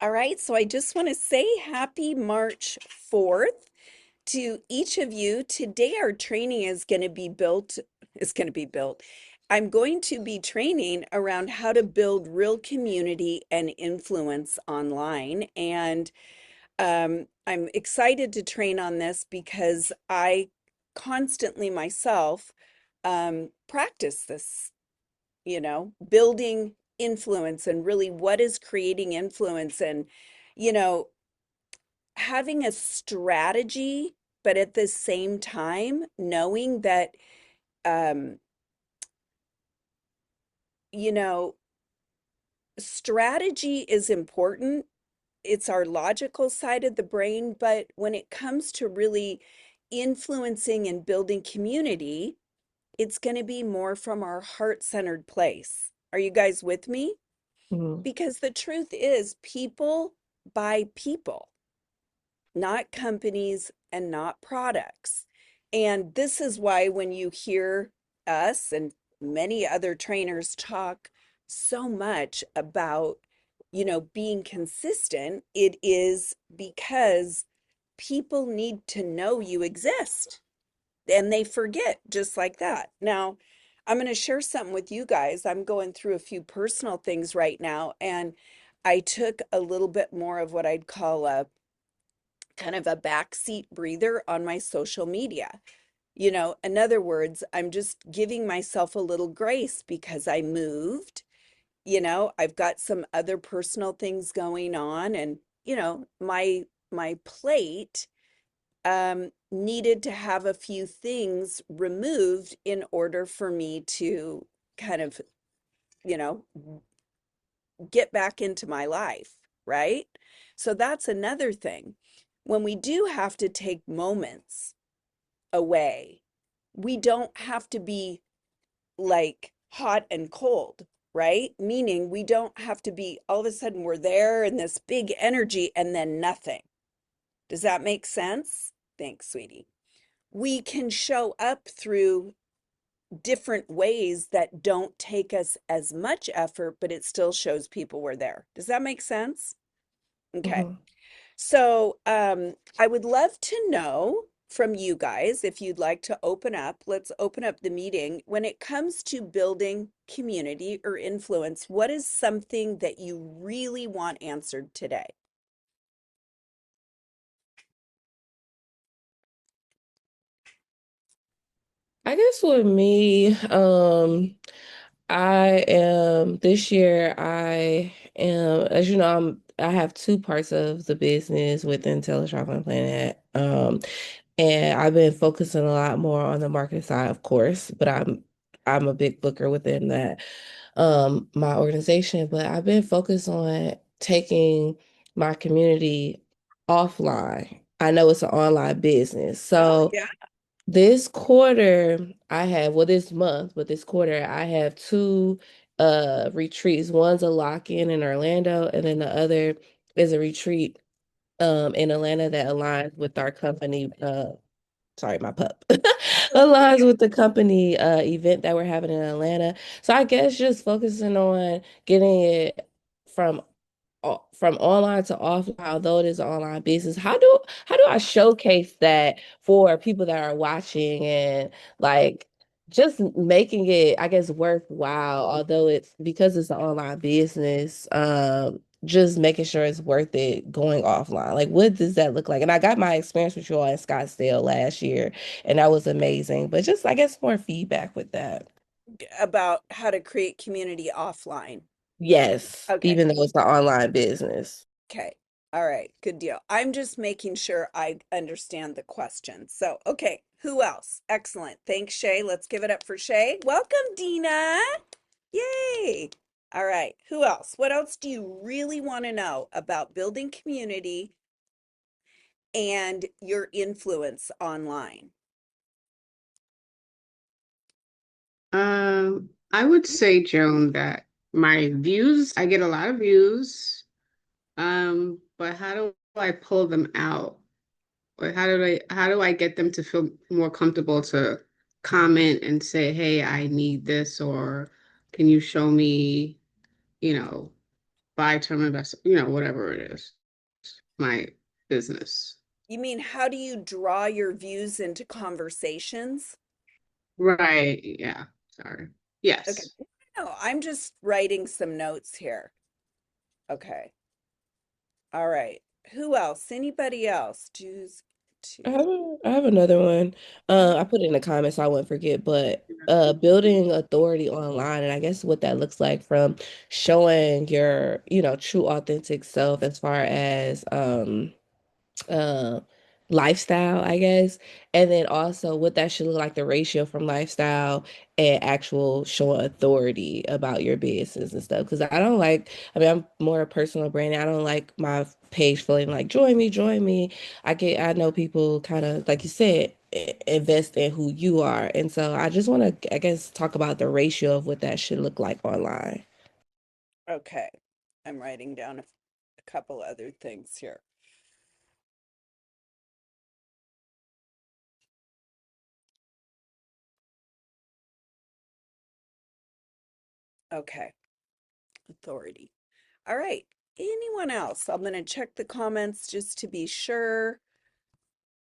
All right, so I just want to say happy March 4th to each of you. Today our training is going to be built. I'm going to be training around how to build real community and influence online. And I'm excited to train on this because I constantly myself practice this, building influence and really what is creating influence and, you know, having a strategy, but at the same time, knowing that, um, you know, strategy is important. It's our logical side of the brain, but when it comes to really influencing and building community, it's going to be more from our heart-centered place. Are you guys with me? Mhm. Because the truth is, people buy people, not companies and not products. And this is why when you hear us and many other trainers talk so much about, being consistent, it is because people need to know you exist and they forget just like that. Now, I'm going to share something with you guys. I'm going through a few personal things right now, and I took a little bit more of what I'd call a kind of a backseat breather on my social media. In other words, I'm just giving myself a little grace because I moved. I've got some other personal things going on, and my plate needed to have a few things removed in order for me to kind of, you know, get back into my life, right? So that's another thing. When we do have to take moments away, we don't have to be like hot and cold, right? Meaning we don't have to be all of a sudden we're there in this big energy and then nothing. Does that make sense? Thanks, sweetie. We can show up through different ways that don't take us as much effort, but it still shows people we're there. Does that make sense? Okay. Mhm. So, I would love to know from you guys if you'd like to open up. Let's open up the meeting. When it comes to building community or influence, what is something that you really want answered today? I guess with me, I am this year, I am, as you know, I have two parts of the business within Teletravel Planet. And I've been focusing a lot more on the marketing side, of course, but I'm a big booker within that my organization, but I've been focused on taking my community offline. I know it's an online business. Oh, So yeah. this quarter, I have, well, this month, but this quarter, I have two retreats. One's a lock-in in Orlando, and then the other is a retreat in Atlanta that aligns with our company. Sorry, my pup aligns with the company event that we're having in Atlanta. So I guess just focusing on getting it from from online to offline, although it is an online business, how do I showcase that for people that are watching and like just making it, I guess, worthwhile, although it's because it's an online business, just making sure it's worth it going offline. Like, what does that look like? And I got my experience with you all in Scottsdale last year, and that was amazing. But just, I guess, more feedback with that. About how to create community offline. Yes, Okay. even though it's an online business. Okay. All right. Good deal. I'm just making sure I understand the question. So, okay. Who else? Excellent. Thanks, Shay. Let's give it up for Shay. Welcome, Dina. Yay. All right. Who else? What else do you really want to know about building community and your influence online? I would say, Joan, that my views, I get a lot of views. But how do I pull them out? Or how do I get them to feel more comfortable to comment and say, hey, I need this, or can you show me, you know, buy term invest, whatever it is, my business. You mean how do you draw your views into conversations? Right. Yeah. Sorry. Okay. Yes. No, I'm just writing some notes here. Okay. All right. Who else? Anybody else? Choose to. I have another one. I put it in the comments so I wouldn't forget, but building authority online, and I guess what that looks like from showing your, true authentic self as far as uh lifestyle, I guess. And then also what that should look like the ratio from lifestyle and actual showing authority about your business and stuff. Because I mean, I'm more personal branding. I don't like my page feeling like join me, join me. I know people kind of, like you said, invest in who you are. And so I just want to, I guess, talk about the ratio of what that should look like online. Okay. I'm writing down a couple other things here. Okay. Authority. All right. Anyone else? I'm going to check the comments just to be sure.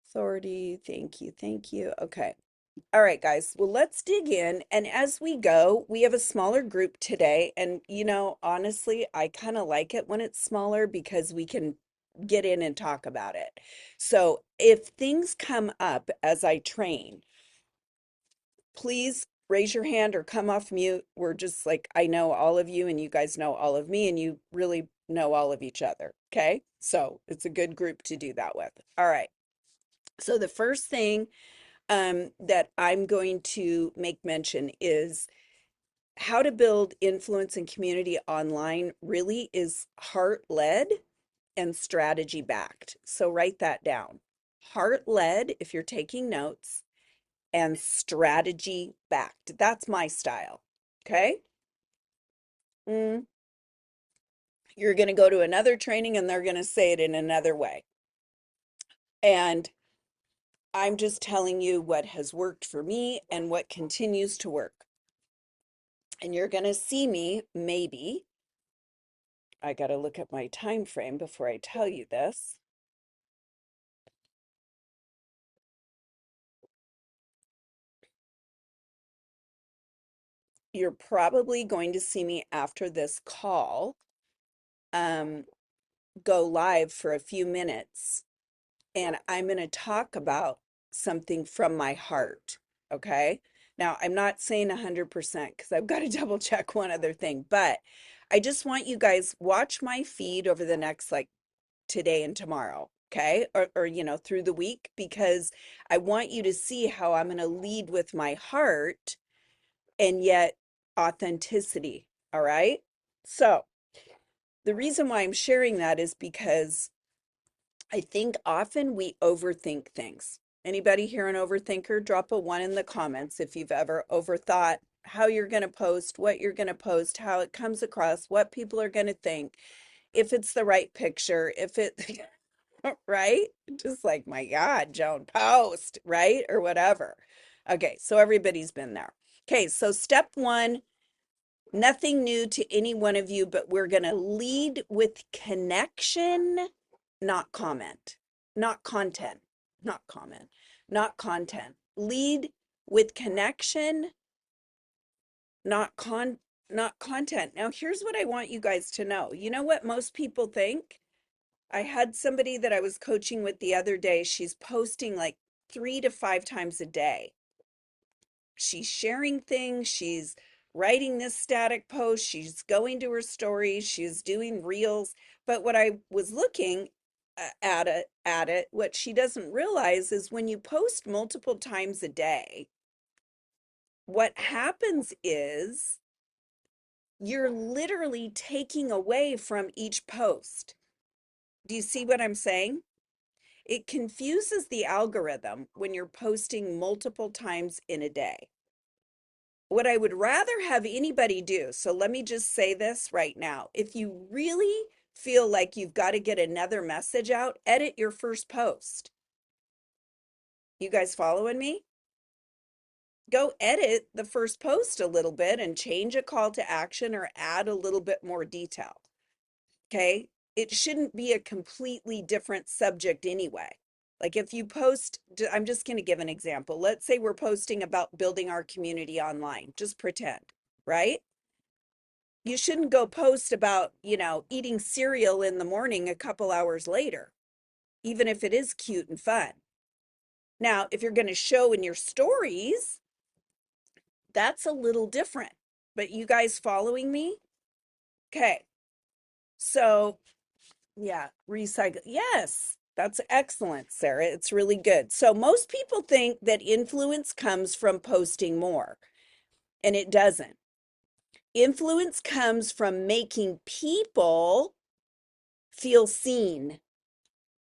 Authority. Thank you. Thank you. Okay. All right, guys. Well, let's dig in. And as we go, we have a smaller group today. And, honestly, I kind of like it when it's smaller because we can get in and talk about it. So if things come up as I train, please raise your hand or come off mute. We're just like, I know all of you and you guys know all of me and you really know all of each other. Okay. So it's a good group to do that with. All right. So the first thing that I'm going to make mention is how to build influence and community online really is heart led and strategy backed. So write that down. Heart led, if you're taking notes, and strategy backed. That's my style. Okay. Mm, you're going to go to another training and they're going to say it in another way. And I'm just telling you what has worked for me and what continues to work. And you're going to see me, maybe. I got to look at my time frame before I tell you this. You're probably going to see me after this call um, go live for a few minutes, and I'm going to talk about something from my heart. Okay. Now, I'm not saying 100% because I've got to double check one other thing, but I just want you guys watch my feed over the next like today and tomorrow. Okay. Or, through the week, because I want you to see how I'm going to lead with my heart and yet authenticity. All right. So the reason why I'm sharing that is because I think often we overthink things. Anybody here an overthinker? Drop a one in the comments if you've ever overthought how you're going to post, what you're going to post, how it comes across, what people are going to think, if it's the right picture, if it, right? Just like, my God, Joan, post, right? Or whatever. Okay, so everybody's been there. Okay, so step one, nothing new to any one of you, but we're going to lead with connection, not comment, not content, not comment, not content. Lead with connection, not not content. Now, here's what I want you guys to know. You know what most people think? I had somebody that I was coaching with the other day. She's posting like 3 to 5 times a day. She's sharing things, she's writing this static post, she's going to her stories, she's doing reels. But what I was looking at it, what she doesn't realize is when you post multiple times a day, what happens is you're literally taking away from each post. Do you see what I'm saying? It confuses the algorithm when you're posting multiple times in a day. What I would rather have anybody do, so let me just say this right now. If you really feel like you've got to get another message out, edit your first post. You guys following me? Go edit the first post a little bit and change a call to action or add a little bit more detail. Okay. It shouldn't be a completely different subject anyway. Like if you post, I'm just going to give an example. Let's say we're posting about building our community online. Just pretend, right? You shouldn't go post about, eating cereal in the morning a couple hours later, even if it is cute and fun. Now, if you're going to show in your stories, that's a little different. But you guys following me? Okay. So, yeah, recycle. Yes, that's excellent, Sarah. It's really good. So, most people think that influence comes from posting more, and it doesn't. Influence comes from making people feel seen.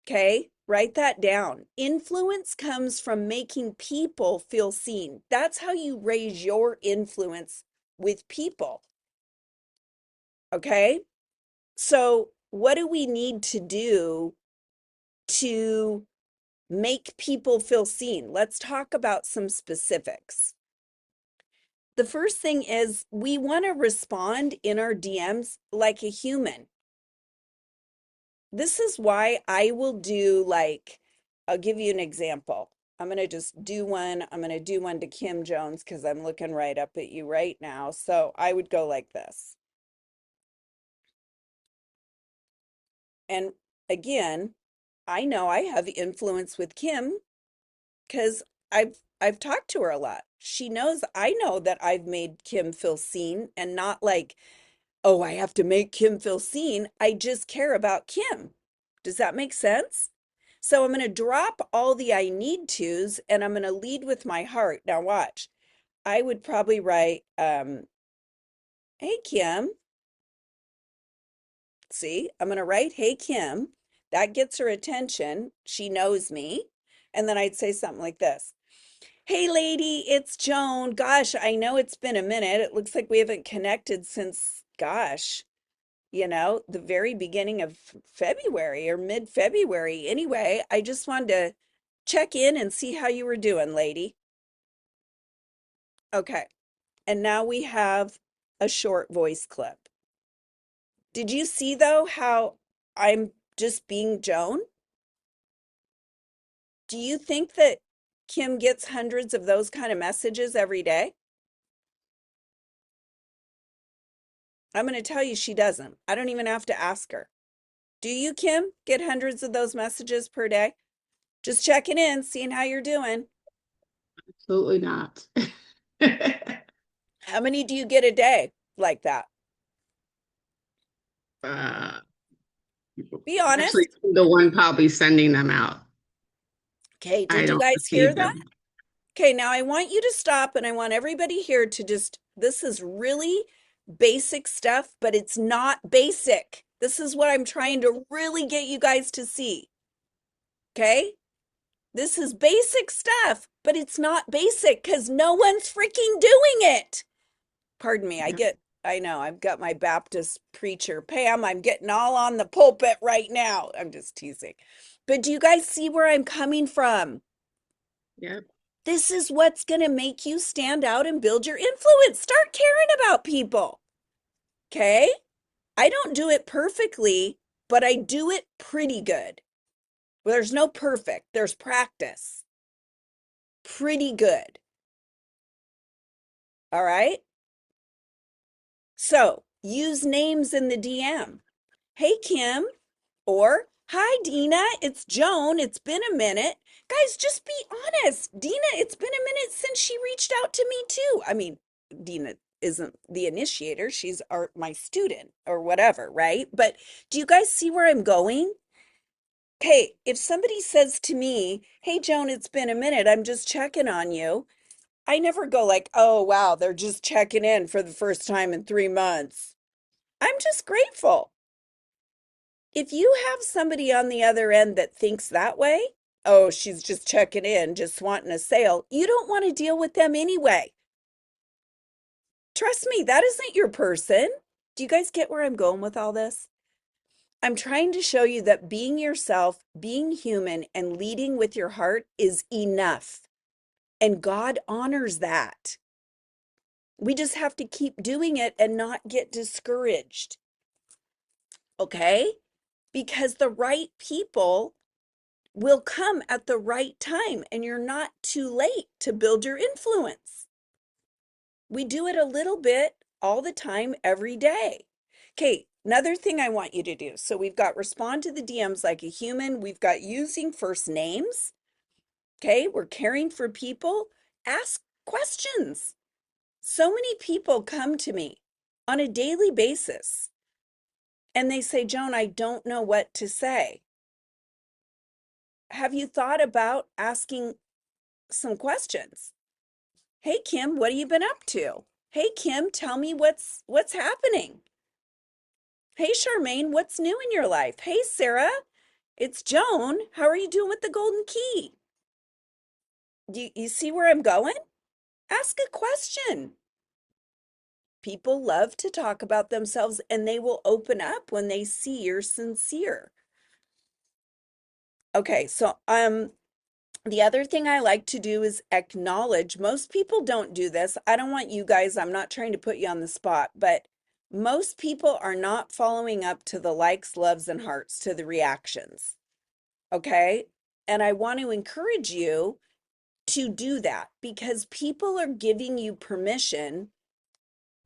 Okay, write that down. Influence comes from making people feel seen. That's how you raise your influence with people. Okay, so what do we need to do to make people feel seen? Let's talk about some specifics. The first thing is we want to respond in our DMs like a human. This is why I will do I'll give you an example. I'm going to just do one. I'm going to do one to Kim Jones because I'm looking right up at you right now. So I would go like this. And again, I know I have influence with Kim because I've talked to her a lot. She knows I know that I've made Kim feel seen and not like, oh, I have to make Kim feel seen. I just care about Kim. Does that make sense? So I'm going to drop all the I need tos and I'm going to lead with my heart. Now watch. I would probably write, hey Kim. See, I'm going to write, hey Kim. That gets her attention. She knows me. And then I'd say something like this. Hey lady, it's Joan. Gosh, I know it's been a minute. It looks like we haven't connected since, gosh, the very beginning of February or mid-February. Anyway, I just wanted to check in and see how you were doing, lady. Okay. And now we have a short voice clip. Did you see though how I'm just being Joan? Do you think that Kim gets hundreds of those kind of messages every day? I'm going to tell you she doesn't. I don't even have to ask her. Do you, Kim, get hundreds of those messages per day? Just checking in, seeing how you're doing. Absolutely not. How many do you get a day like that? Uh, Be actually, honest. the one probably sending them out. Okay, I did you don't guys hear receive that? them. Okay, now I want you to stop and I want everybody here to just, this is really basic stuff, but it's not basic. This is what I'm trying to really get you guys to see. Okay? This is basic stuff, but it's not basic because no one's freaking doing it. Pardon me, Yeah. I know, I've got my Baptist preacher, Pam. I'm getting all on the pulpit right now. I'm just teasing. But do you guys see where I'm coming from? Yeah. This is what's going to make you stand out and build your influence. Start caring about people. Okay? I don't do it perfectly, but I do it pretty good. Well, there's no perfect, there's practice. Pretty good. All right? So use names in the DM. Hey, Kim, or hi, Dina, it's Joan. It's been a minute. Guys, just be honest. Dina, it's been a minute since she reached out to me too. I mean, Dina isn't the initiator, she's my student or whatever, right? But do you guys see where I'm going? Okay, if somebody says to me, hey, Joan, it's been a minute, I'm just checking on you. I never go like, oh, wow, they're just checking in for the first time in 3 months. I'm just grateful. If you have somebody on the other end that thinks that way, oh, she's just checking in, just wanting a sale, you don't want to deal with them anyway. Trust me, that isn't your person. Do you guys get where I'm going with all this? I'm trying to show you that being yourself, being human, and leading with your heart is enough. And God honors that. We just have to keep doing it and not get discouraged. okay? Because the right people will come at the right time and you're not too late to build your influence. We do it a little bit all the time, every day. Okay, another thing I want you to do. So we've got respond to the DMs like a human, we've got using first names. Okay, we're caring for people. Ask questions. So many people come to me on a daily basis and they say, Joan, I don't know what to say. Have you thought about asking some questions? Hey Kim, what have you been up to? Hey Kim, tell me what's happening. Hey Charmaine, what's new in your life? Hey Sarah, it's Joan. How are you doing with the golden key? You see where I'm going? Ask a question. People love to talk about themselves and they will open up when they see you're sincere. Okay, so the other thing I like to do is acknowledge. Most people don't do this. I don't want you guys, I'm not trying to put you on the spot, but most people are not following up to the likes, loves, and hearts, to the reactions. Okay? And I want to encourage you to do that because people are giving you permission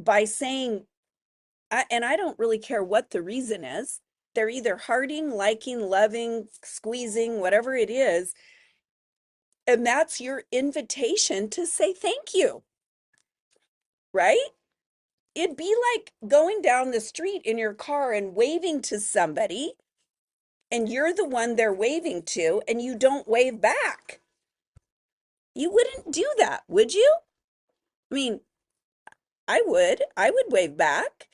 by saying, and I don't really care what the reason is. They're either hearting, liking, loving, squeezing, whatever it is. And that's your invitation to say thank you, right? It'd be like going down the street in your car and waving to somebody, and you're the one they're waving to, and you don't wave back. You wouldn't do that, would you? I mean, I would wave back.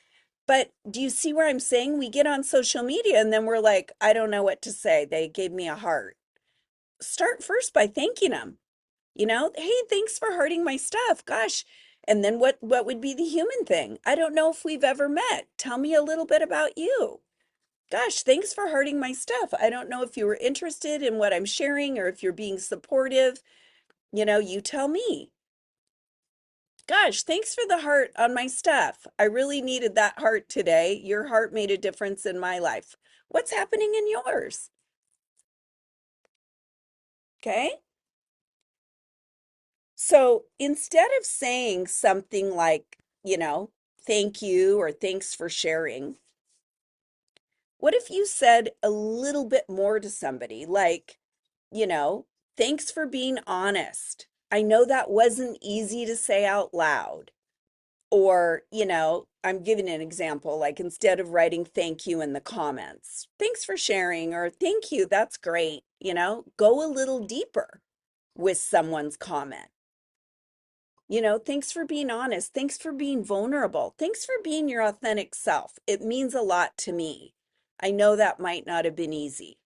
But do you see where I'm saying? We get on social media and then we're like, I don't know what to say. They gave me a heart. Start first by thanking them. Hey, thanks for hearting my stuff. Gosh. And then what would be the human thing? I don't know if we've ever met. Tell me a little bit about you. Gosh, thanks for hearting my stuff. I don't know if you were interested in what I'm sharing or if you're being supportive. You tell me. Gosh, thanks for the heart on my stuff. I really needed that heart today. Your heart made a difference in my life. What's happening in yours? Okay. So instead of saying something like, thank you or thanks for sharing, what if you said a little bit more to somebody like, you know, thanks for being honest. I know that wasn't easy to say out loud. Or, I'm giving an example, like instead of writing thank you in the comments, thanks for sharing, or thank you, that's great. Go a little deeper with someone's comment. Thanks for being honest. Thanks for being vulnerable. Thanks for being your authentic self. It means a lot to me. I know that might not have been easy.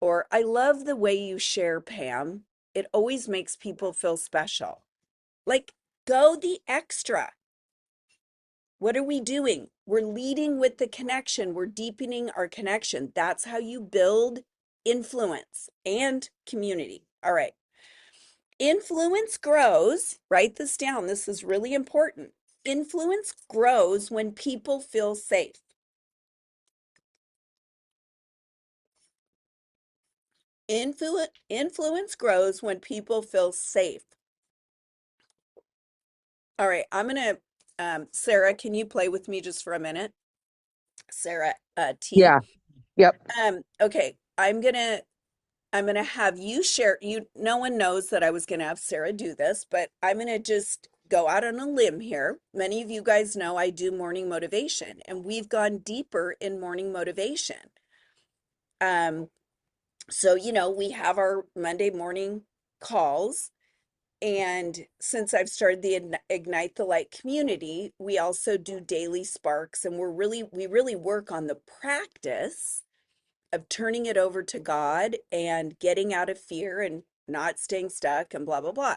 Or I love the way you share, Pam. It always makes people feel special. Like, go the extra. What are we doing? We're leading with the connection. We're deepening our connection. That's how you build influence and community. All right. Influence grows, write this down. This is really important. Influence grows when people feel safe. Influence grows when people feel safe. All right, I'm gonna, Sarah, can you play with me just for a minute? Sarah T. Yeah. Yep. Okay, I'm gonna have you share. No one knows that I was gonna have Sarah do this, but I'm gonna just go out on a limb here. Many of you guys know I do morning motivation, and we've gone deeper in morning motivation. Um, so we have our Monday morning calls, and since I've started the Ignite the Light community, we also do daily sparks, and we really work on the practice of turning it over to God and getting out of fear and not staying stuck and blah, blah, blah.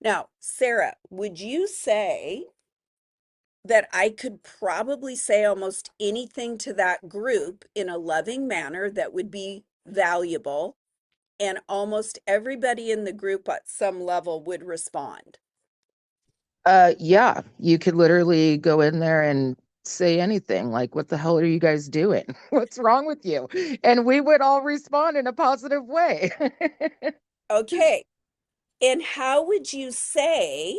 Now, Sarah, would you say that I could probably say almost anything to that group in a loving manner that would be valuable, and almost everybody in the group at some level would respond? Yeah, you could literally go in there and say anything like, what the hell are you guys doing? What's wrong with you? And we would all respond in a positive way. Okay. And how would you say,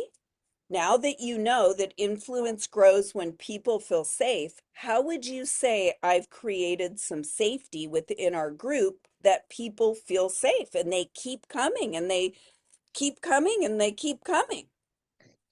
now that you know that influence grows when people feel safe, how would you say I've created some safety within our group that people feel safe and they keep coming and they keep coming and they keep coming?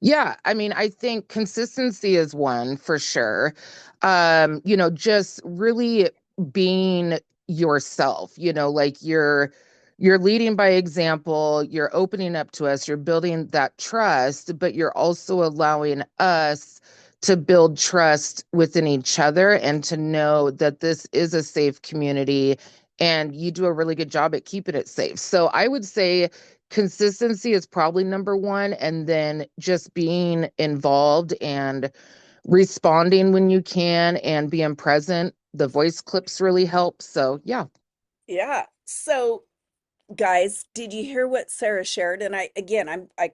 Yeah, I mean, I think consistency is one for sure. Just really being yourself, like you're leading by example, you're opening up to us, you're building that trust, but you're also allowing us to build trust within each other and to know that this is a safe community and you do a really good job at keeping it safe. So I would say consistency is probably number one, and then just being involved and responding when you can and being present. The voice clips really help. So yeah. Yeah. So, guys, did you hear what Sarah shared? And I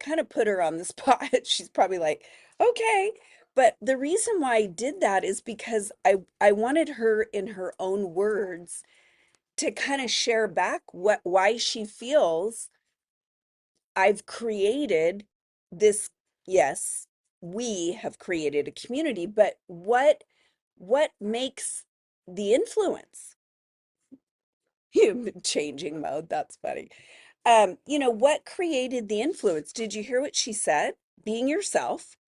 kind of put her on the spot. She's probably like, okay. But the reason why I did that is because I wanted her in her own words to kind of share back why she feels I've created this. Yes, we have created a community, but what makes the influence? Changing mode, that's funny. What created the influence? Did you hear what she said? Being yourself,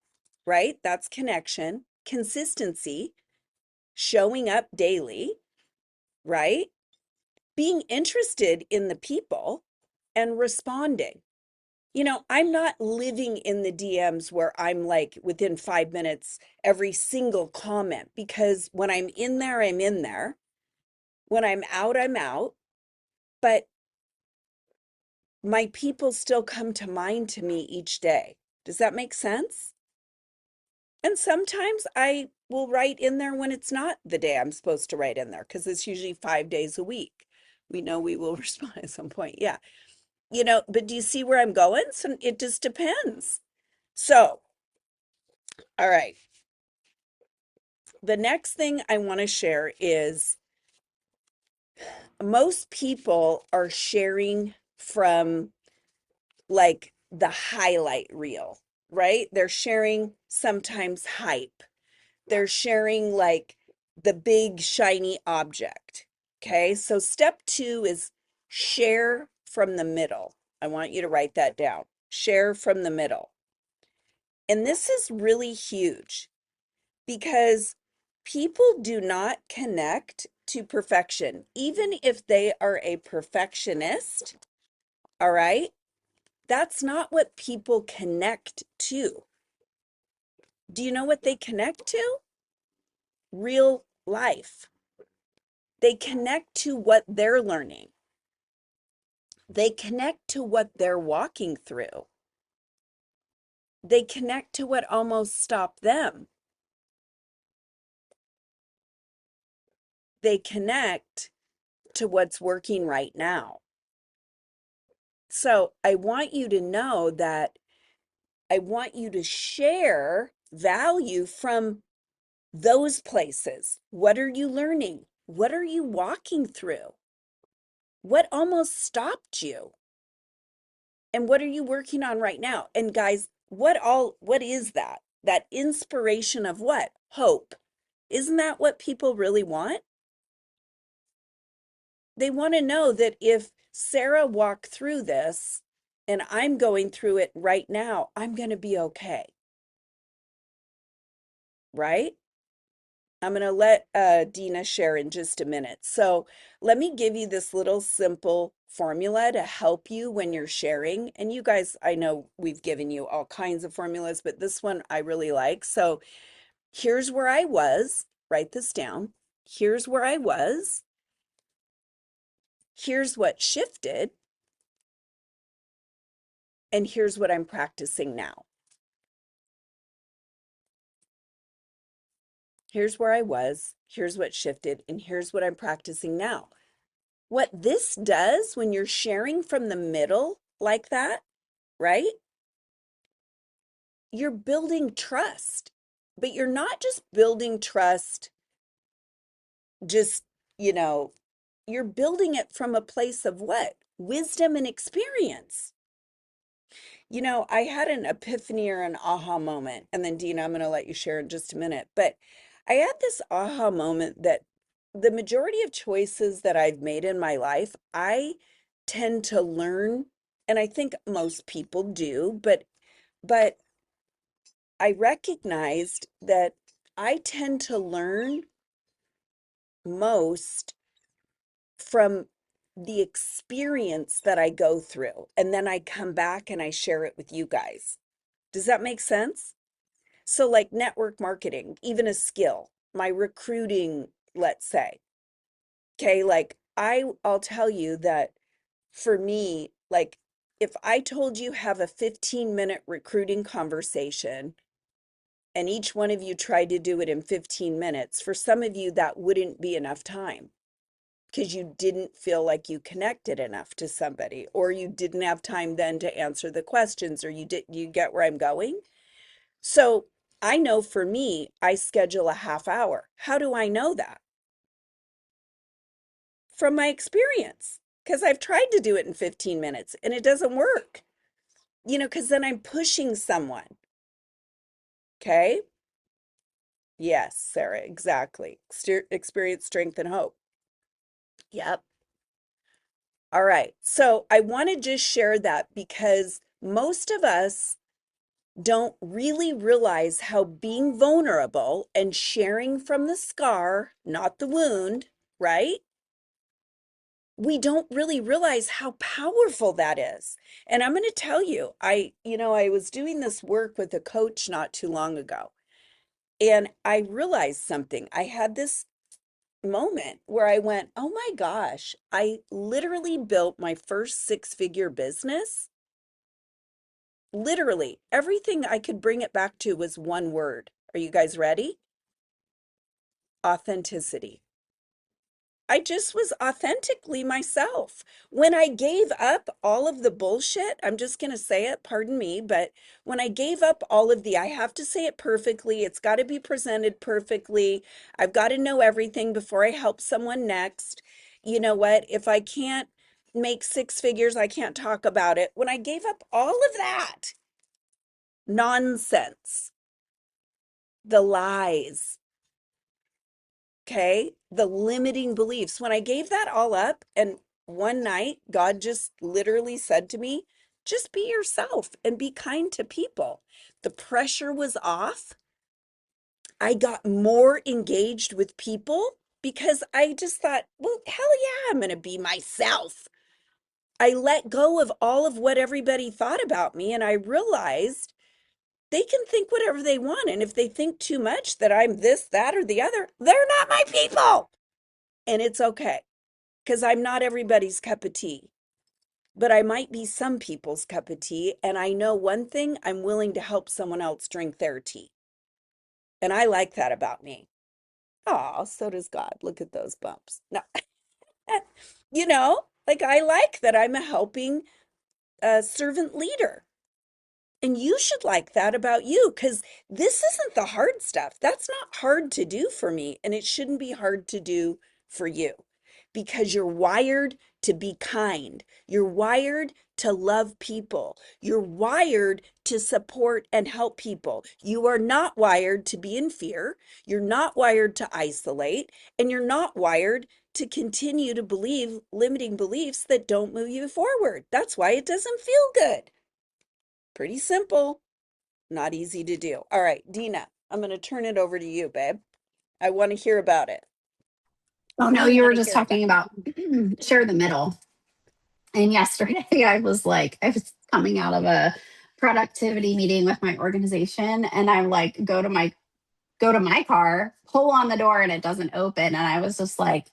right? That's connection, consistency, showing up daily, right? Being interested in the people and responding. I'm not living in the DMs where I'm like within 5 minutes every single comment, because when I'm in there, I'm in there. When I'm out, I'm out. But my people still come to mind to me each day. Does that make sense? And sometimes I will write in there when it's not the day I'm supposed to write in there, because it's usually 5 days a week. We know we will respond at some point. Yeah. But do you see where I'm going? So it just depends. So, all right. The next thing I want to share is most people are sharing from like the highlight reel, right? They're sharing sometimes hype. They're sharing like the big shiny object. Okay. So step 2 is share from the middle. I want you to write that down. Share from the middle. And this is really huge because people do not connect to perfection, even if they are a perfectionist. All right. That's not what people connect to. Do you know what they connect to? Real life. They connect to what they're learning. They connect to what they're walking through. They connect to what almost stopped them. They connect to what's working right now. So I want you to know that I want you to share value from those places. What are you learning? What are you walking through? What almost stopped you? And what are you working on right now? And guys, what is that? That inspiration of what? Hope. Isn't that what people really want? They want to know that if Sarah walked through this and I'm going through it right now, I'm going to be okay. Right? I'm going to let Dina share in just a minute. So let me give you this little simple formula to help you when you're sharing. And you guys, I know we've given you all kinds of formulas, but this one I really like. So here's where I was. Write this down. Here's where I was. Here's what shifted. And here's what I'm practicing now. Here's where I was. Here's what shifted. And here's what I'm practicing now. What this does when you're sharing from the middle like that, right? You're building trust. but you're not just building trust, just, you know, you're building it from a place of what? Wisdom and experience. You know, I had an epiphany or an aha moment, and then Dina, I'm going to let you share in just a minute. But I had this aha moment that the majority of choices that I've made in my life, I tend to learn, and I think most people do, but I recognized that I tend to learn most from the experience that I go through, and then I come back and I share it with you guys. Does that make sense? So, like network marketing, even a skill, my recruiting, let's say, okay, like I'll tell you that for me, like if I told you have a 15-minute recruiting conversation and each one of you tried to do it in 15 minutes, for some of you that wouldn't be enough time because you didn't feel like you connected enough to somebody, or you didn't have time then to answer the questions, or you get where I'm going? So I know for me, I schedule a half hour. How do I know that? From my experience, because I've tried to do it in 15 minutes and it doesn't work, because then I'm pushing someone. Okay. Yes, Sarah, exactly. Experience, strength, and hope. Yep. All right. So I want to just share that because most of us don't really realize how being vulnerable and sharing from the scar, not the wound, right? We don't really realize how powerful that is. And I'm going to tell you, I was doing this work with a coach not too long ago, and I realized something. I had this moment where I went, oh my gosh, I literally built my first six-figure business. Literally, everything I could bring it back to was one word. Are you guys ready? Authenticity. I just was authentically myself. When I gave up all of the bullshit, I'm just going to say it, pardon me, but when I gave up all of I have to say it perfectly, it's got to be presented perfectly. I've got to know everything before I help someone next. You know what? If I can't make six figures, I can't talk about it. When I gave up all of that nonsense, the lies, okay, the limiting beliefs, when I gave that all up, and one night God just literally said to me, just be yourself and be kind to people. The pressure was off. I got more engaged with people because I just thought, well, hell yeah, I'm going to be myself. I let go of all of what everybody thought about me, and I realized they can think whatever they want. And if they think too much that I'm this, that, or the other, they're not my people. And it's okay, because I'm not everybody's cup of tea, but I might be some people's cup of tea. And I know one thing, I'm willing to help someone else drink their tea. And I like that about me. Oh, so does God. Look at those bumps. No, like I like that I'm a helping servant leader. And you should like that about you, because this isn't the hard stuff. That's not hard to do for me, and it shouldn't be hard to do for you because you're wired to be kind. You're wired to love people. You're wired to support and help people. You are not wired to be in fear. You're not wired to isolate, and you're not wired to continue to believe limiting beliefs that don't move you forward. That's why it doesn't feel good. Pretty simple, not easy to do. All right, Dina, I'm going to turn it over to you, babe. I want to hear about it. Oh no, We you were want to just hear about talking about share the middle. And yesterday I was coming out of a productivity meeting with my organization, and I like go to my car, pull on the door, and it doesn't open. And I was just like,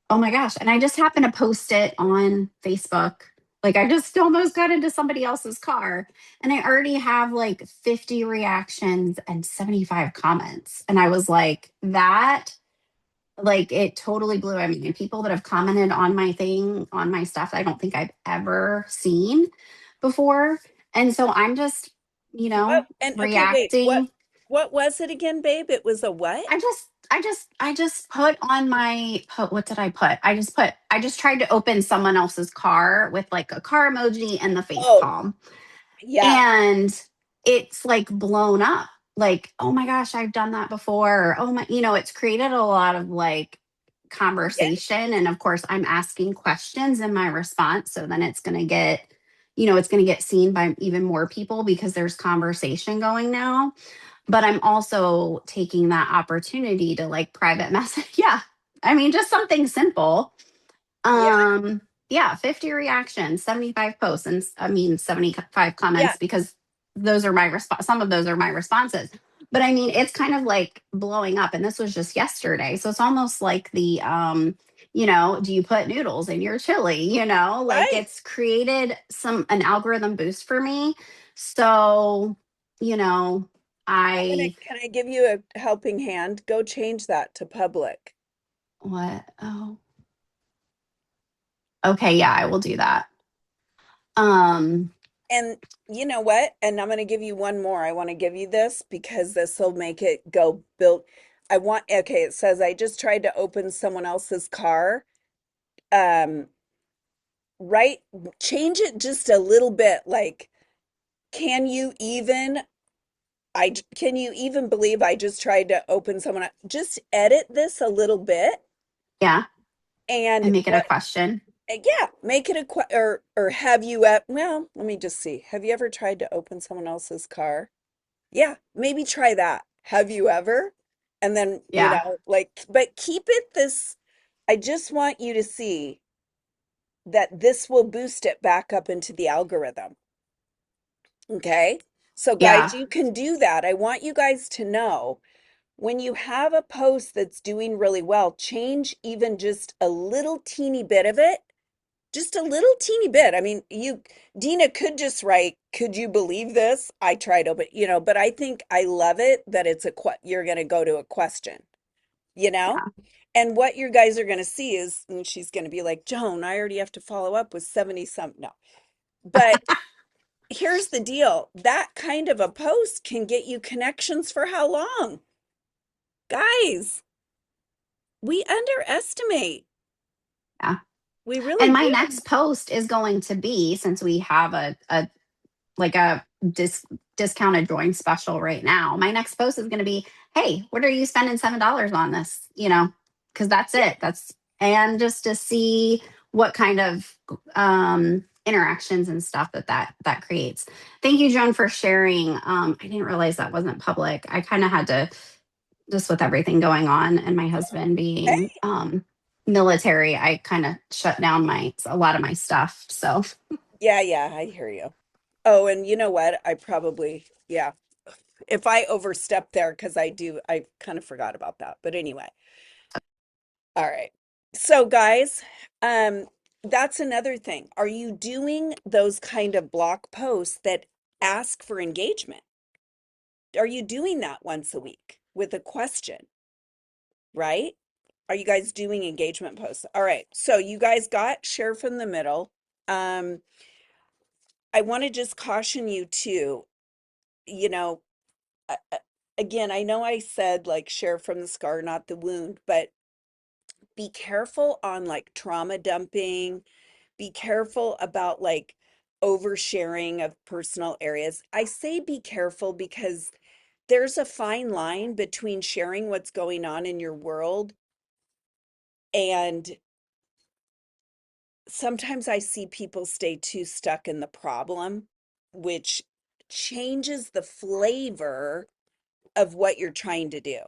oh my gosh. And I just happened to post it on Facebook. Like I just almost got into somebody else's car, and I already have like 50 reactions and 75 comments. And I was like, it totally blew. I mean, people that have commented on my thing, on my stuff, I don't think I've ever seen before. And so I'm just, what. And okay, wait, reacting. What was it again, babe? It was a what? I just put on my what did I put? I just tried to open someone else's car with like a car emoji and the face Oh, palm. yeah. And it's like blown up. Like, oh my gosh, I've done that before. Or, oh my, it's created a lot of like Yeah. conversation. And of course, I'm asking questions in my response. So then it's going to get seen by even more people because there's conversation going now. But I'm also taking that opportunity to like private message. Yeah. I mean, just something simple. Yeah. Yeah, 50 reactions, 75 posts, and 75 Yeah. comments because those are my response. Some of those are my responses. But I mean, it's kind of like blowing up. And this was just yesterday. So it's almost like do you put noodles in your chili? Like Right. it's created an algorithm boost for me. So, you know, I Can I give you a helping hand? Go change that to public. what? Oh, okay, yeah, I will do that. Um, And you know what? And I'm going to give you one more. I want to give you this because this will make it go build. Okay, it says I just tried to open someone else's car. Um, right, change it just a little bit. Like, can you even, can you even believe I just tried to open just edit this a little bit yeah, and and make it a what, question. yeah, make it or have you, well, let me just see. Have you ever tried to open someone else's car? Yeah, maybe try that. Have you ever? And then, Yeah. like, but keep it this, I just want you to see that this will boost it back up into the algorithm. Okay. So, guys, Yeah. you can do that. I want you guys to know when you have a post that's doing really well, change even just a little teeny bit of it. Just a little teeny bit. I mean, Dina could just write, could you believe this? I tried to, but I think I love it that you're going to go to a question, you know? Yeah. And what you guys are going to see is, and she's going to be like, Joan, I already have to follow up with 70 some. No. But here's the deal. That kind of a post can get you connections for how long? Guys, we underestimate. Yeah. We really And my do. next post is going to be, since we have a discounted join special right now, my next post is going to be, hey, what are you spending $7 on this? Because that's Yeah. it. And just to see what kind of interactions and stuff that creates. Thank you, Joan, for sharing. I didn't realize that wasn't public. I kind of had to, just with everything going on and my husband being Hey. military, I kind of shut down a lot of my stuff. So Yeah, yeah, I hear you. Oh, and you know what? Yeah, if I overstep there, because I kind of forgot about that. But anyway, all right. So, guys, um, that's another thing. Are you doing those kind of blog posts that ask for engagement? Are you doing that once a week with a question, right? Are you guys doing engagement posts? All right. So you guys got share from the middle. Um, I want to just caution you too, you know, again, I know I said like share from the scar, not the wound, but be careful on like trauma dumping. Be careful about like oversharing of personal areas. I say be careful because there's a fine line between sharing what's going on in your world and sometimes I see people stay too stuck in the problem, which changes the flavor of what you're trying to do.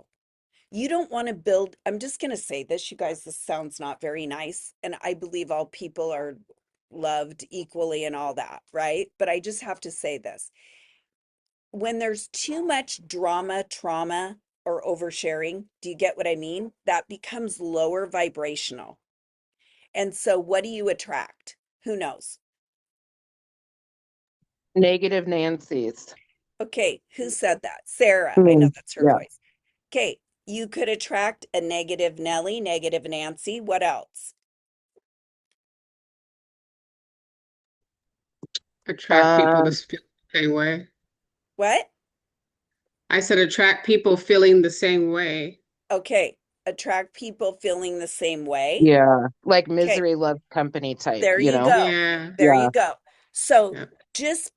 You don't want to build, I'm just going to say this, you guys, this sounds not very nice. And I believe all people are loved equally and all that, right? But I just have to say this. When there's too much drama, trauma, or oversharing, do you get what I mean? That becomes lower vibrational. And so what do you attract? Who knows? Negative Nancy's. Okay, who said that? Sarah. I know Me. that's her Yeah. voice. Okay, you could attract a negative Nelly, negative Nancy. What else? Attract people to Um, feel the same way. What? I said attract people feeling the same way. Okay, attract people feeling the same way. Yeah, like Okay, misery loves company type, there you you know? go. Yeah. There Yeah. you go. So Yeah. just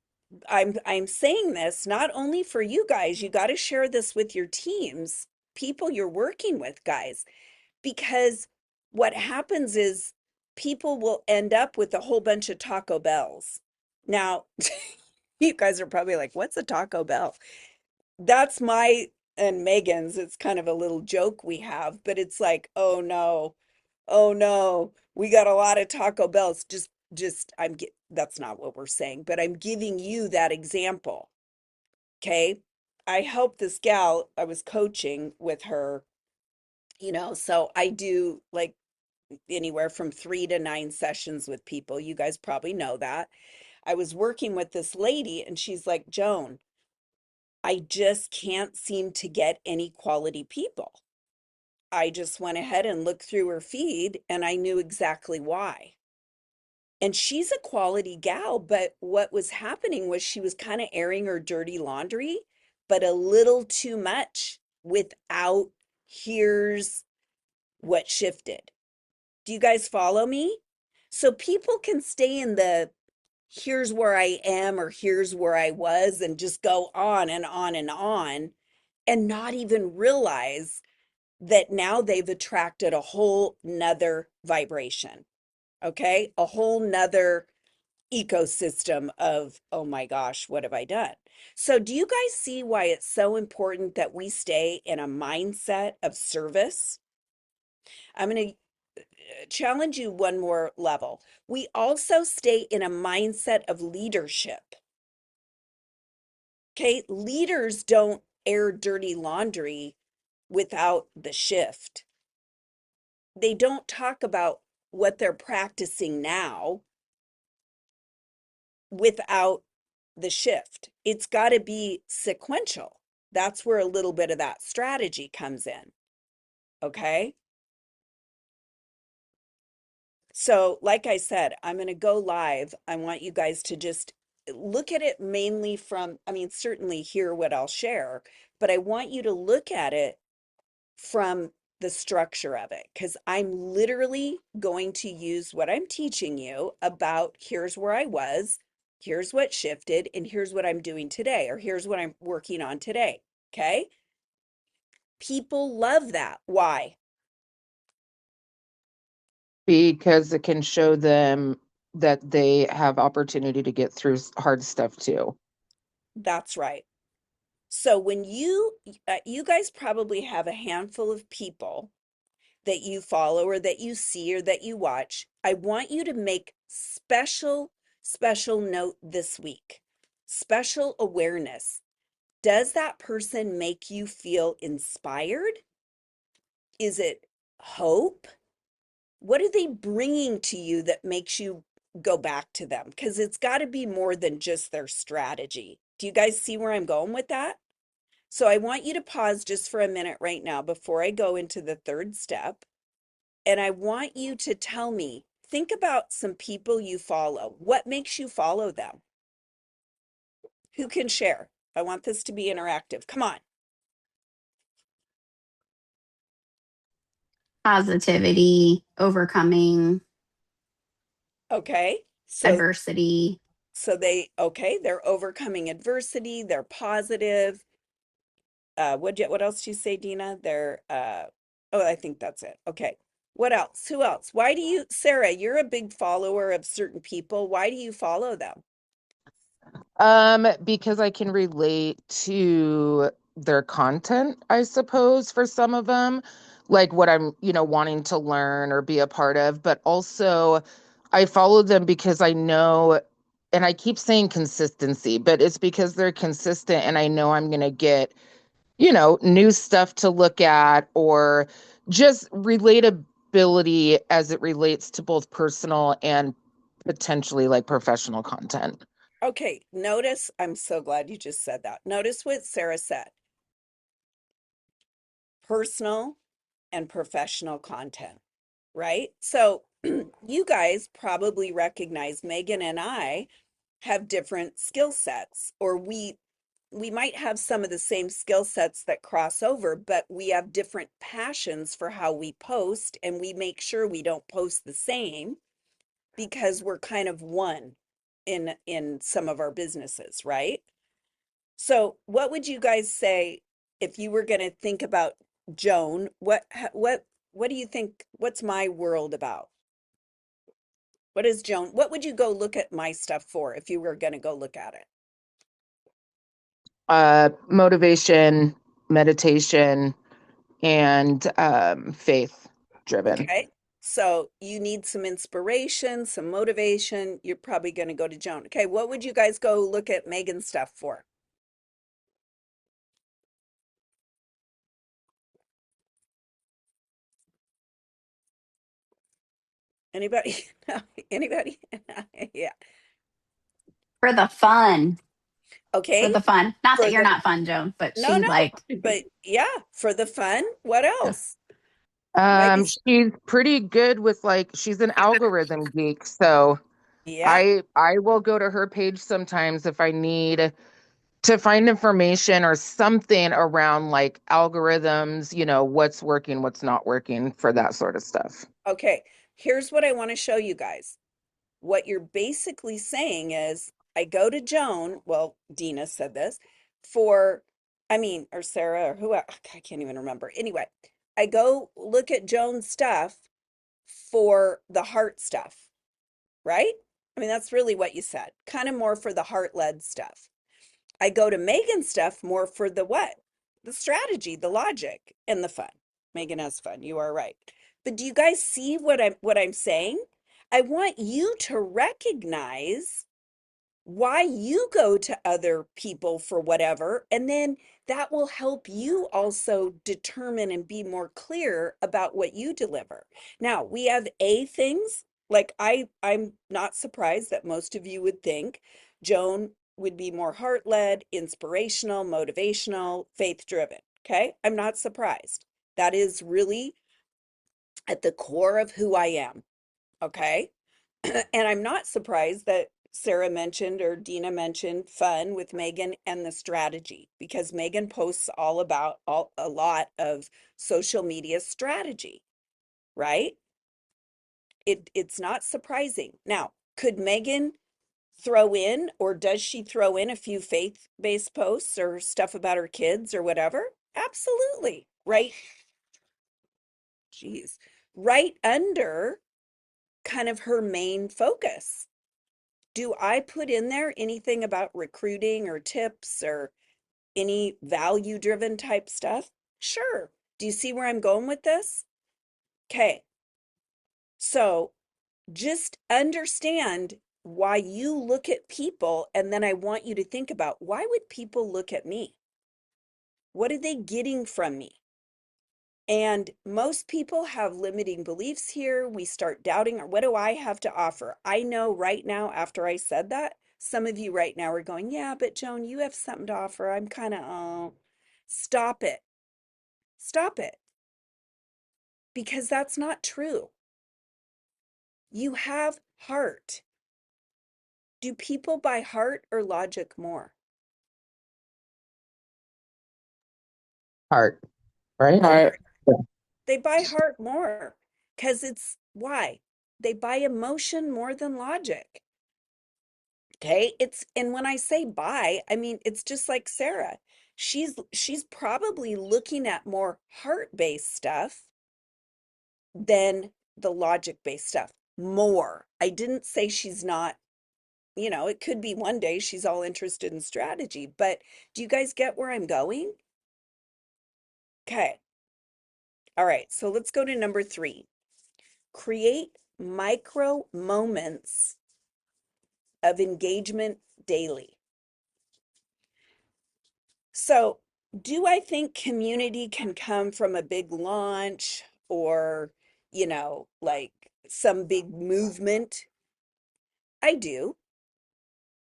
I'm saying this not only for you guys, you got to share this with your teams, people you're working with, guys, because what happens is people will end up with a whole bunch of Taco Bells. Now, you guys are probably like, what's a Taco Bell? That's my and Megan's, it's kind of a little joke we have, but it's like, oh no, we got a lot of Taco Bells. Just that's not what we're saying, but I'm giving you that example. Okay. I helped this gal, I was coaching with her, so I do like anywhere from 3 to 9 sessions with people. You guys probably know that. I was working with this lady and she's like, Joan, I just can't seem to get any quality people. I just went ahead and looked through her feed and I knew exactly why. And she's a quality gal, but what was happening was she was kind of airing her dirty laundry, but a little too much without here's what shifted. Do you guys follow me? So people can stay in the here's where I am or here's where I was and just go on and on and on and not even realize that now they've attracted a whole nother vibration. Okay. A whole nother ecosystem of, oh my gosh, what have I done? So, do you guys see why it's so important that we stay in a mindset of service? I'm going to challenge you one more level. We also stay in a mindset of leadership. Okay. Leaders don't air dirty laundry without the shift. They don't talk about what they're practicing now without the shift. It's got to be sequential. That's where a little bit of that strategy comes in. Okay. So, like I said, I'm going to go live. I want you guys to just look at it mainly from, I mean, certainly hear what I'll share, but I want you to look at it from the structure of it because I'm literally going to use what I'm teaching you about here's where I was, here's what shifted, and here's what I'm doing today, or here's what I'm working on today. Okay. People love that. Why? Because it can show them that they have opportunity to get through hard stuff too. That's right. So when you guys probably have a handful of people that you follow or that you see or that you watch, I want you to make special note this week. Special awareness. Does that person make you feel inspired? Is it hope? What are they bringing to you that makes you go back to them? Because it's got to be more than just their strategy. Do you guys see where I'm going with that? So I want you to pause just for a minute right now before I go into the third step. And I want you to tell me, think about some people you follow. What makes you follow them? Who can share? I want this to be interactive. Come on. Positivity, overcoming Okay. So adversity. they're overcoming adversity, they're positive. What else do you say, Dina? Oh, I think that's it. Okay. What else? Who else? Sarah, you're a big follower of certain people. Why do you follow them? Because I can relate to their content, I suppose, for some of them, like what I'm, wanting to learn or be a part of, but also I follow them because I know, and I keep saying consistency, but it's because they're consistent and I know I'm going to get, new stuff to look at or just relatability as it relates to both personal and potentially like professional content. Okay, notice, I'm so glad you just said that. Notice what Sarah said. Personal and professional content, right? So you guys probably recognize Megan and I have different skill sets, or we might have some of the same skill sets that cross over, but we have different passions for how we post, and we make sure we don't post the same because we're kind of one in some of our businesses, right? So, what would you guys say if you were going to think about Joan? What do you think? What's my world about? What is Joan? What would you go look at my stuff for if you were going to go look at it? Motivation, meditation, and faith driven. Okay. So you need some inspiration, some motivation. You're probably going to go to Joan. Okay. What would you guys go look at Megan's stuff for? Anybody? No, anybody? Yeah. For the fun. For Okay. the fun. Not For that you're the not fun, Joan, but no, she no. like But yeah, for the fun. What yeah. else? Might be She's pretty good with like she's an algorithm geek, so yeah. I will go to her page sometimes if I need to find information or something around like algorithms, what's working, what's not working for that sort of stuff. Okay. Here's what I want to show you guys. What you're basically saying is, I go to Joan, well, Dina said this, or Sarah, or who, I can't even remember. Anyway, I go look at Joan's stuff for the heart stuff, right? I mean, that's really what you said, kind of more for the heart-led stuff. I go to Megan's stuff more for the what? The strategy, the logic, and the fun. Megan has fun. You are right. But do you guys see what I'm saying? I want you to recognize why you go to other people for whatever, and then that will help you also determine and be more clear about what you deliver. Now, we have A things, like I'm not surprised that most of you would think Joan would be more heart-led, inspirational, motivational, faith-driven. Okay? I'm not surprised. That is really at the core of who I am. Okay? And I'm not surprised that Sarah mentioned or Dina mentioned fun with Megan and the strategy, because Megan posts a lot of social media strategy, right? It's not surprising. Now, could Megan throw in, or does she throw in a few faith-based posts or stuff about her kids or whatever? Absolutely. Right. Geez. Right under kind of her main focus. Do I put in there anything about recruiting or tips or any value driven type stuff? Sure. Do you see where I'm going with this? Okay. So just understand why you look at people, and then I want you to think about, why would people look at me? What are they getting from me? And most people have limiting beliefs here. We start doubting, or what do I have to offer? I know right now, after I said that, some of you right now are going, yeah, but Joan, you have something to offer. I'm kind of, oh, stop it. Stop it. Because that's not true. You have heart. Do people buy heart or logic more? Heart, right? Heart. They buy heart more because it's why? They buy emotion more than logic. Okay, and when I say buy, I mean it's just like Sarah. She's probably looking at more heart-based stuff than the logic-based stuff. More. I didn't say she's not, it could be one day she's all interested in strategy, but do you guys get where I'm going? Okay. All right, so let's go to number 3. Create micro moments of engagement daily. So, do I think community can come from a big launch or, like some big movement? I do.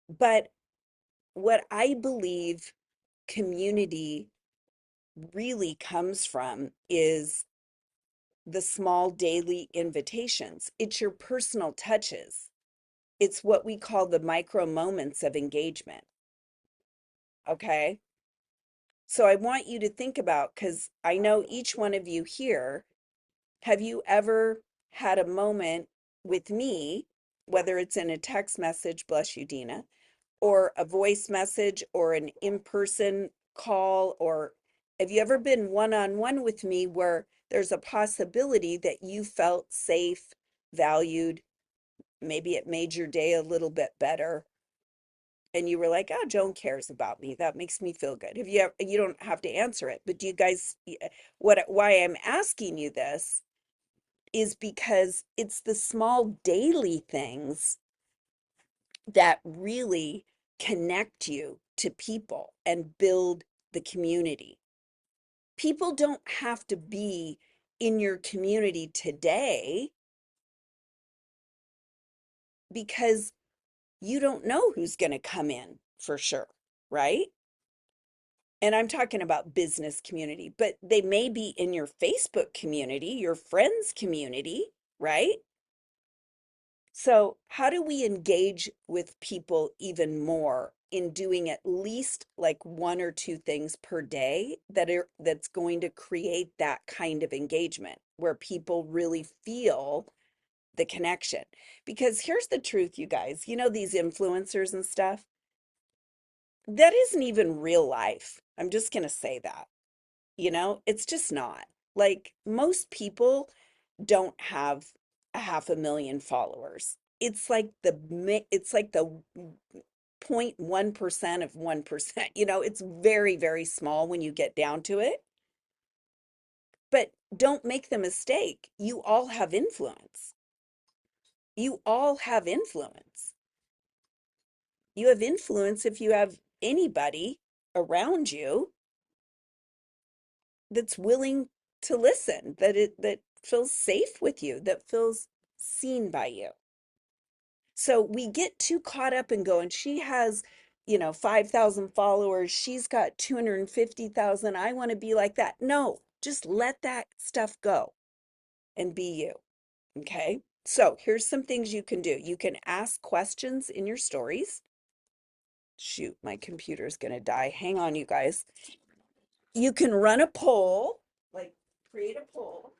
But what I believe community really comes from is the small daily invitations. It's your personal touches. It's what we call the micro moments of engagement. Okay. So I want you to think about, because I know each one of you here, have you ever had a moment with me, whether it's in a text message, bless you, Dina, or a voice message or an in-person call, or have you ever been one-on-one with me where there's a possibility that you felt safe, valued, maybe it made your day a little bit better, and you were like, "Oh, Joan cares about me. That makes me feel good." Have you ever, you don't have to answer it, but do you guys, why I'm asking you this is because it's the small daily things that really connect you to people and build the community. People don't have to be in your community today because you don't know who's going to come in for sure, right? And I'm talking about business community, but they may be in your Facebook community, your friends community, right? So, how do we engage with people even more in doing at least like one or two things per day that's going to create that kind of engagement where people really feel the connection? Because here's the truth, you guys, you know, these influencers and stuff, that isn't even real life. I'm just going to say that. You know, it's just not. Like most people don't have a 500,000 followers. It's like the 0.1% of 1%. You know, it's very, very small when you get down to it. But don't make the mistake. You all have influence. You all have influence. You have influence if you have anybody around you that's willing to listen, that feels safe with you, that feels seen by you. So we get too caught up in going, she has, 5,000 followers, she's got 250,000, I want to be like that. No, just let that stuff go and be you. Okay? So here's some things you can do. You can ask questions in your stories. Shoot, my computer's going to die. Hang on, you guys. You can run a poll, like create a poll.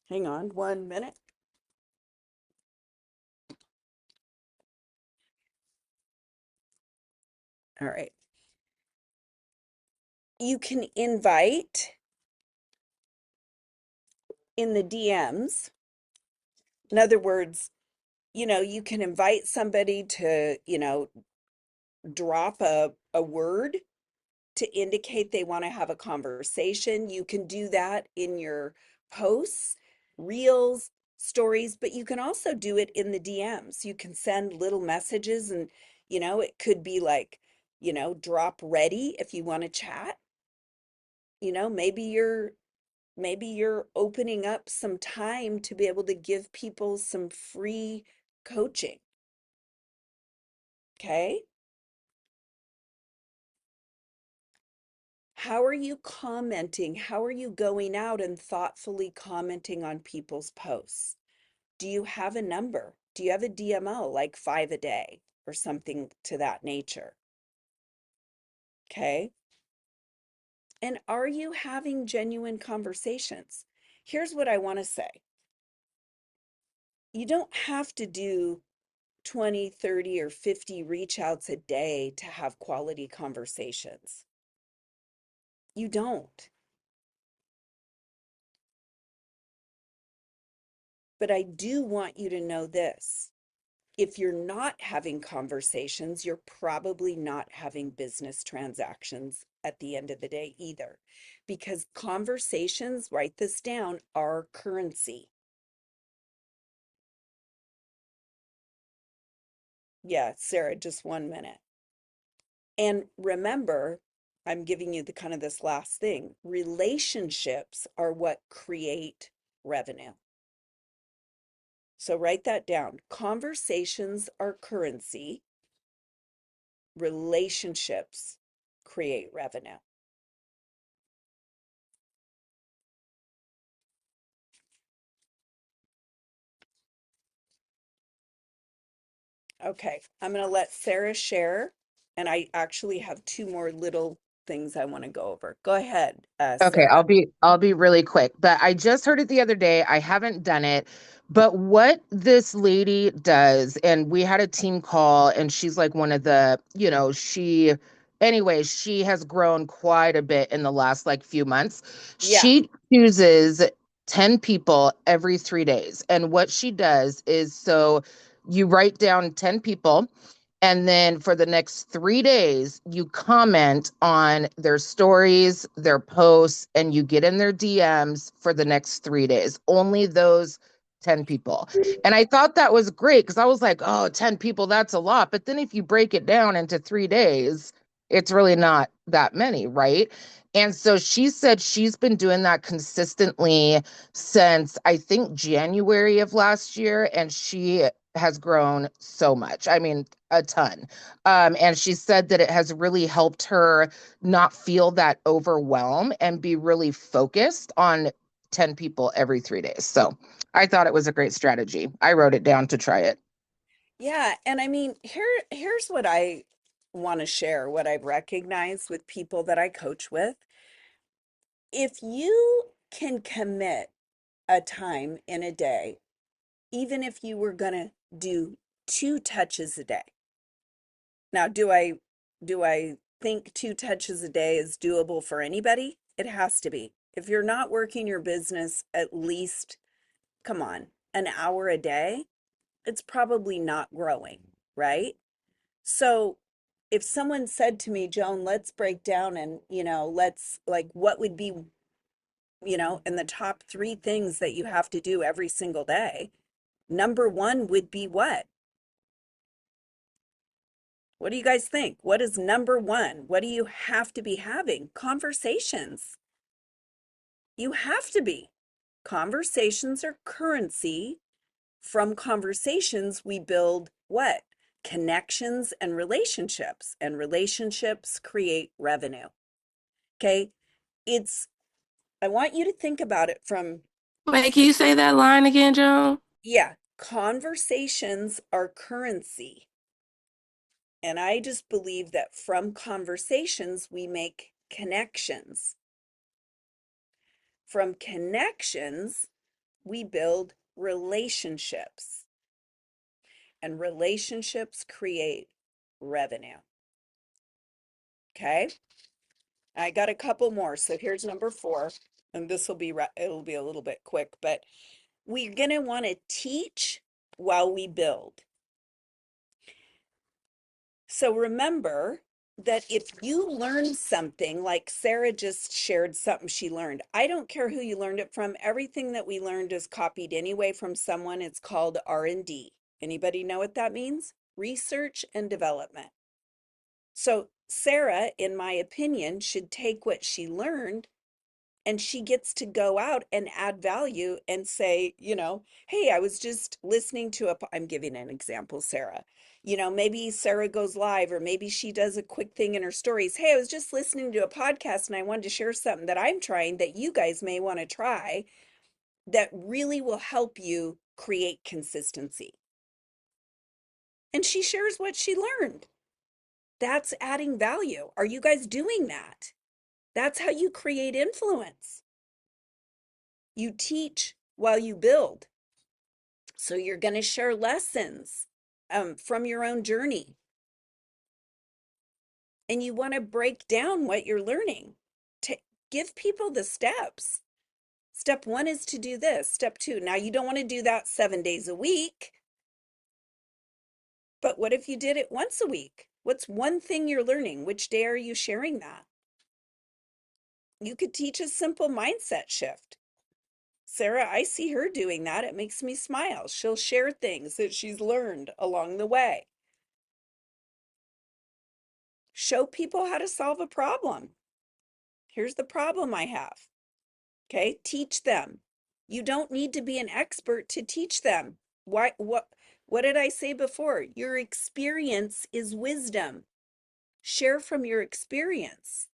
Hang on 1 minute. All right. You can invite in the DMs. In other words, you can invite somebody to, drop a word to indicate they want to have a conversation. You can do that in your posts, reels, stories, but you can also do it in the DMs. You can send little messages and, it could be like, drop ready if you want to chat. Maybe you're opening up some time to be able to give people some free coaching. Okay? How are you commenting? How are you going out and thoughtfully commenting on people's posts? Do you have a number? Do you have a DMO like 5 a day or something to that nature? Okay? And are you having genuine conversations? Here's what I want to say. You don't have to do 20, 30, or 50 reach outs a day to have quality conversations. You don't. But I do want you to know this. If you're not having conversations, you're probably not having business transactions at the end of the day either. Because conversations, write this down, are currency. Yeah, Sarah, just 1 minute. And remember, I'm giving you the kind of this last thing. Relationships are what create revenue. So write that down. Conversations are currency. Relationships create revenue. Okay, I'm going to let Sarah share, and I actually have two more little things I want to go over. Go ahead, Okay, Sarah. I'll be really quick, but I just heard it the other day. I haven't done it, but what this lady does, and we had a team call, and she's like one of the, anyway, she has grown quite a bit in the last like few months. Yeah, She chooses 10 people every 3 days. And what she does is so you write down 10 people. And then for the next 3 days, you comment on their stories, their posts, and you get in their DMs for the next 3 days. Only those 10 people. And I thought that was great because I was like, oh, 10 people, that's a lot. But then if you break it down into 3 days, it's really not that many, right? And so she said she's been doing that consistently since I think January of last year. And she has grown so much. I mean, a ton. And she said that it has really helped her not feel that overwhelm and be really focused on 10 people every 3 days. So I thought it was a great strategy. I wrote it down to try it. yeah, and I mean, here's what I want to share, what I've recognized with people that I coach with. If you can commit a time in a day, even if you were going to do 2 touches a day. Now, do I think 2 touches a day is doable for anybody? It has to be. If you're not working your business at least, come on, an hour a day, it's probably not growing, right? So if someone said to me, Joan, let's break down and, let's like what would be, in the top 3 things that you have to do every single day, number one would be what? What do you guys think? What is number one? What do you have to be having? Conversations. You have to be. Conversations are currency. From conversations, we build what? Connections and relationships create revenue. Okay. I want you to think about it from, Wait, can you say that line again, Joan? yeah, conversations are currency. And I just believe that from conversations, we make connections. From connections, we build relationships, and relationships create revenue. Okay. I got a couple more. So here's number 4, and it'll be a little bit quick, but we're going to want to teach while we build. So remember that if you learn something, like Sarah just shared something she learned, I don't care who you learned it from. Everything that we learned is copied anyway from someone. It's called R&D. Anybody know what that means? Research and development. So Sarah, in my opinion, should take what she learned, and she gets to go out and add value and say, hey, I was just listening to I'm giving an example, Sarah. Maybe Sarah goes live, or maybe she does a quick thing in her stories. Hey, I was just listening to a podcast and I wanted to share something that I'm trying that you guys may want to try that really will help you create consistency. And she shares what she learned. That's adding value. Are you guys doing that? That's how you create influence. You teach while you build. So you're going to share lessons from your own journey. And you want to break down what you're learning to give people the steps. Step 1 is to do this. Step 2. Now, you don't want to do that 7 days a week. But what if you did it once a week? What's one thing you're learning? Which day are you sharing that? You could teach a simple mindset shift. Sarah, I see her doing that. It makes me smile. She'll share things that she's learned along the way. Show people how to solve a problem. Here's the problem I have. Okay, teach them. You don't need to be an expert to teach them. Why what did I say before? Your experience is wisdom. Share from your experience.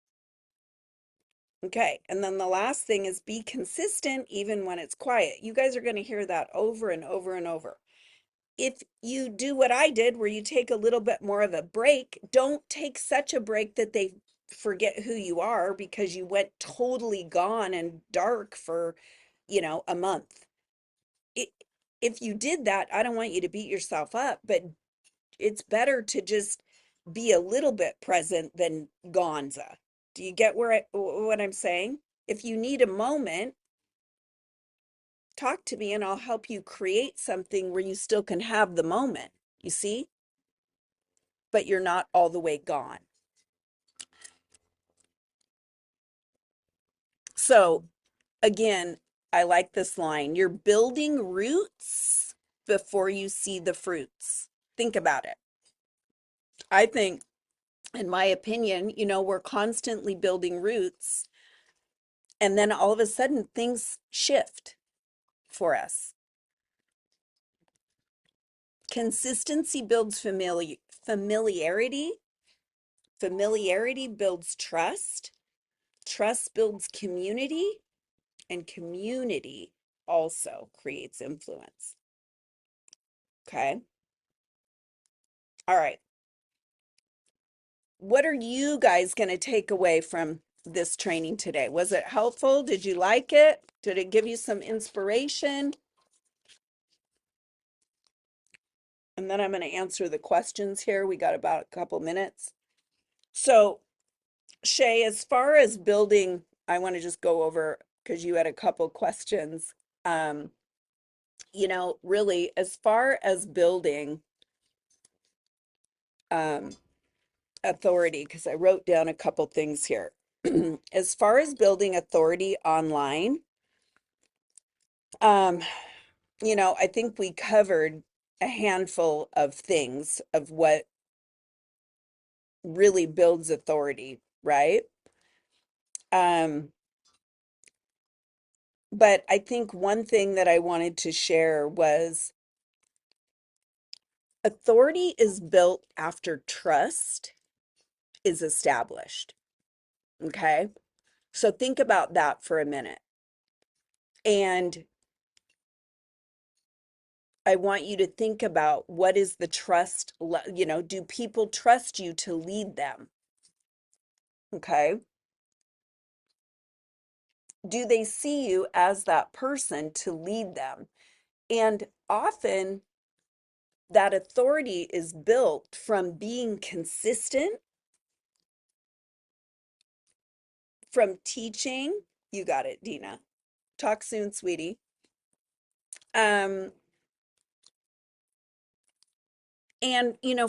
Okay, and then the last thing is be consistent even when it's quiet. You guys are going to hear that over and over and over. if you do what I did, where you take a little bit more of a break, don't take such a break that they forget who you are because you went totally gone and dark for, a month. It, if you did that, I don't want you to beat yourself up, but it's better to just be a little bit present than gonza. Do you get what I'm saying? If you need a moment, talk to me and I'll help you create something where you still can have the moment. You see? But you're not all the way gone. So again, I like this line. You're building roots before you see the fruits. Think about it. I think, in my opinion, we're constantly building roots, and then all of a sudden things shift for us. Consistency builds familiarity. Familiarity builds trust. Trust builds community, and community also creates influence. Okay. All right. What are you guys going to take away from this training today? Was it helpful? Did you like it? Did it give you some inspiration? And then I'm going to answer the questions here. We got about a couple minutes. So, Shay, as far as building, I want to just go over because you had a couple questions. Really, as far as building authority, because I wrote down a couple things here. As far as building authority online, I think we covered a handful of things of what really builds authority, right? But I think one thing that I wanted to share was authority is built after trust is established. Okay. So think about that for a minute. And I want you to think about what is the trust, do people trust you to lead them? Okay. Do they see you as that person to lead them? And often that authority is built from being consistent, from teaching. You got it, Dina. Talk soon, sweetie. And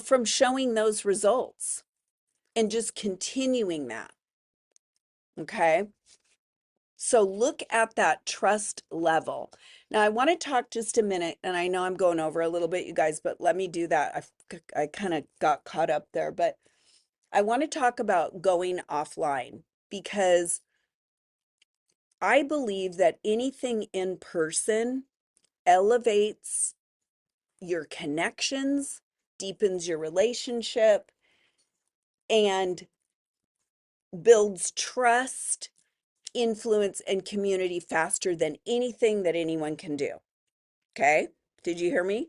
from showing those results and just continuing that. Okay. So look at that trust level. Now, I want to talk just a minute, and I know I'm going over a little bit, you guys, but let me do that. I kind of got caught up there, but I want to talk about going offline because I believe that anything in person elevates your connections, deepens your relationship, and builds trust, influence, and community faster than anything that anyone can do. Okay? Did you hear me?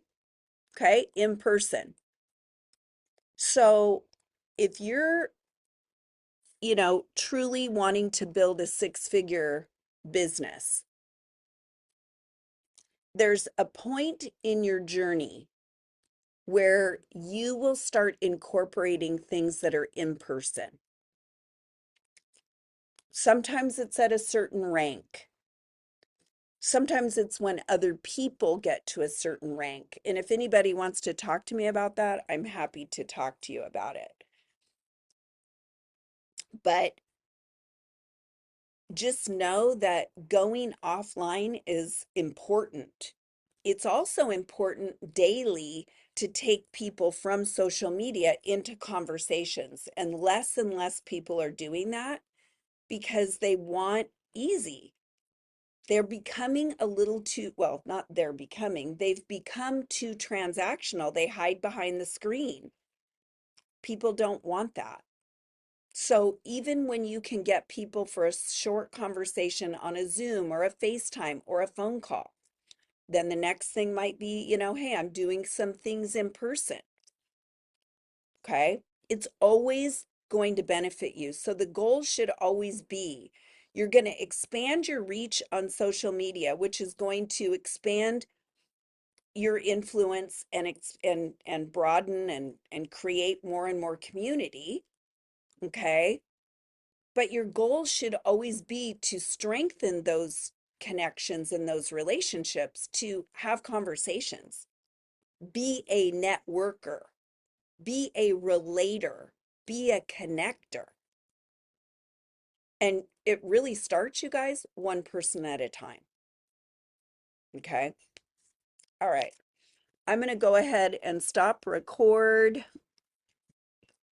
Okay? In person. So if you're, truly wanting to build a six-figure business, there's a point in your journey where you will start incorporating things that are in person. Sometimes it's at a certain rank. Sometimes it's when other people get to a certain rank. And if anybody wants to talk to me about that, I'm happy to talk to you about it. But just know that going offline is important. It's also important daily to take people from social media into conversations, and less people are doing that because they want easy. They're becoming a little too, well, not they're becoming, they've become too transactional. They hide behind the screen. People don't want that. So even when you can get people for a short conversation on a Zoom or a FaceTime or a phone call, Then the next thing might be, hey, I'm doing some things in person. Okay. It's always going to benefit you. So the goal should always be you're going to expand your reach on social media, which is going to expand your influence and broaden and create more and more community. Okay. But your goal should always be to strengthen those connections and those relationships, to have conversations, be a networker, be a relator, be a connector. And it really starts, you guys, one person at a time. Okay. All right. I'm going to go ahead and stop record.